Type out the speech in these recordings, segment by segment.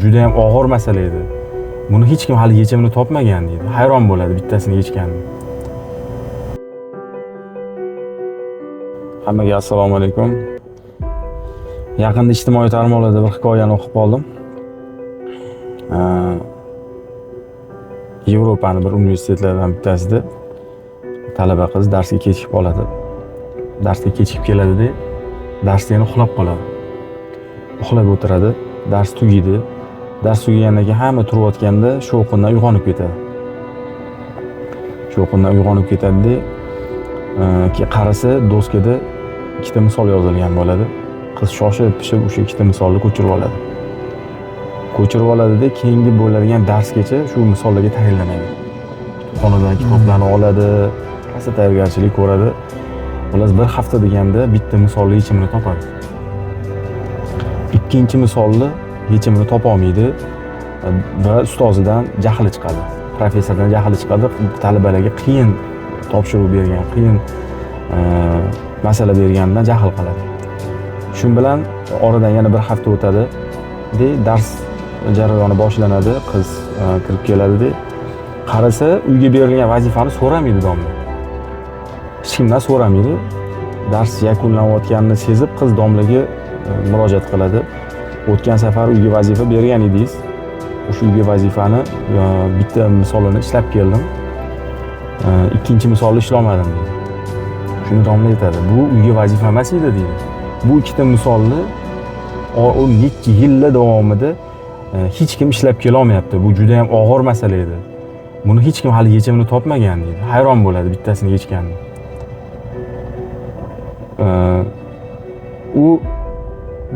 juda ham og'ir masala edi. Buni hech kim hali yechimini topmagan deydi. Hayron bo'ladi bittasini yechganini. Hammaga assalomu alaykum. Yaqinda ijtimoiy tarmoqlarda bir hikoyani o'qib qoldim. Yevropaning bir universitetlaridan bittasida talaba qiz darsga kechikib qoladi. Darsga kechikib keladi-da, darsda yana uxlab qoladi. Uxlab o'tiradi, dars tugaydi. Dars tugagandan keyin hamma turayotganda shovqindan uyg'onib ketadi. Shovqindan uyg'onib ketadi-da, keyin qarasa doskada ikkita misol yozilgan bo'ladi. Qiz shoshib-pishib o'sha ikkita misolni ko'chirib oladi. Ko'chirib oladi-da, keyingi bo'ladigan darsgacha shu misollarga tayyorlanadi. Xonadan kitoblarni oladi, qaysi tayyorgarchilik ko'radi. Xullas bir hafta deganda bitta misolning yechimini topadi. Ikkinchi misolni yechimini topa olmaydi va ustozidan jahli chiqadi. Professordan jahli chiqadi, talabalarga qiyin topshiriq bergan, qiyin masala berganidan jahl qiladi. Shu bilan oradan yana bir hafta o'tadi. Dars jarayoni boshlanadi, qiz kirib keladi. Qarasa, uyga berilgan vazifani so'ramaydi domla. Hech kimdan so'ramaydi. Dars yakunlanayotganini sezib, qiz domlaga murojaat qiladi. O'tgan safar uyga vazifa bergan edingiz. O'sha uyga vazifani bitta misolini ishlab keldim. Ikkinchi misolni ishlamadim deydi. Shuni domla aytadi. Bu uyga vazifa emas edi deydi. Bu ikkita misolni o necha yillar davomida hech kim ishlab kela olmayapti. Bu juda ham og'ir masala edi. Buni hech kim hali yechimini topmagan deydi. Hayron bo'ladi bittasini yechganini. U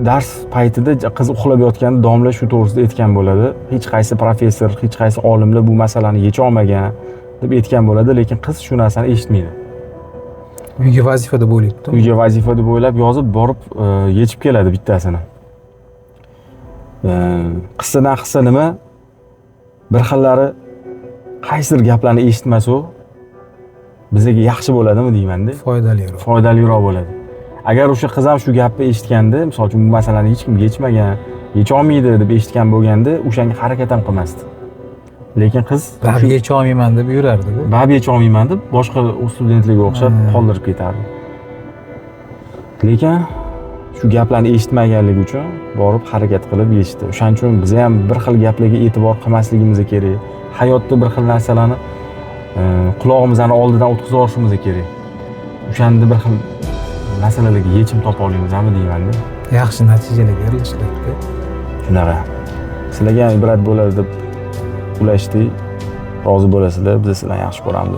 dars paytida qiz uxlab yotganda domla shu to'g'risida aytgan bo'ladi. Hech qaysi professor, hech qaysi olimlar bu masalani yecha olmagan deb aytgan bo'ladi, lekin qiz shu narsani eshitmaydi. Uyga vazifa deb o'ylaydi. Uyga vazifa deb o'ylab yozib borib yechib keladi bittasini. Qissadan qissa nima? Bir xillari qaysidir gaplarni eshitmasa bizga yaxshi bo'ladimi deyman-da. Foydaliroq. Foydaliroq bo'ladi. Agar o'sha qiz ham shu gapni eshitganda, misol uchun bu masalani hech kim yechmagan, yecha olmaydi deb eshitgan bo'lganda, o'shanga harakat ham qilmasdi. Lekin qiz baribir yecha olmayman deb yurardi-da. Baribir yecha olmayman deb boshqa studentlarga o'xshab qoldirib ketardi. Lekin shu gaplarni eshitmaganligi uchun borib harakat qilib yechdi. O'shaning uchun biz ham bir xil gaplarga e'tibor qilmasligimiz kerak. Hayotda bir xil narsalarni qulog'imizning oldidan o'tkazib olishimiz kerak. O'shanda bir xil masalalarga yechim topa olamizmi deyman-da. Yaxshi natijalarga erishishadi. Shunaqa. Sizlarga ham ibrat bo'ladi deb ulashdik. Rozi bo'lasizlar, biz sizlarni yaxshi ko'ramiz.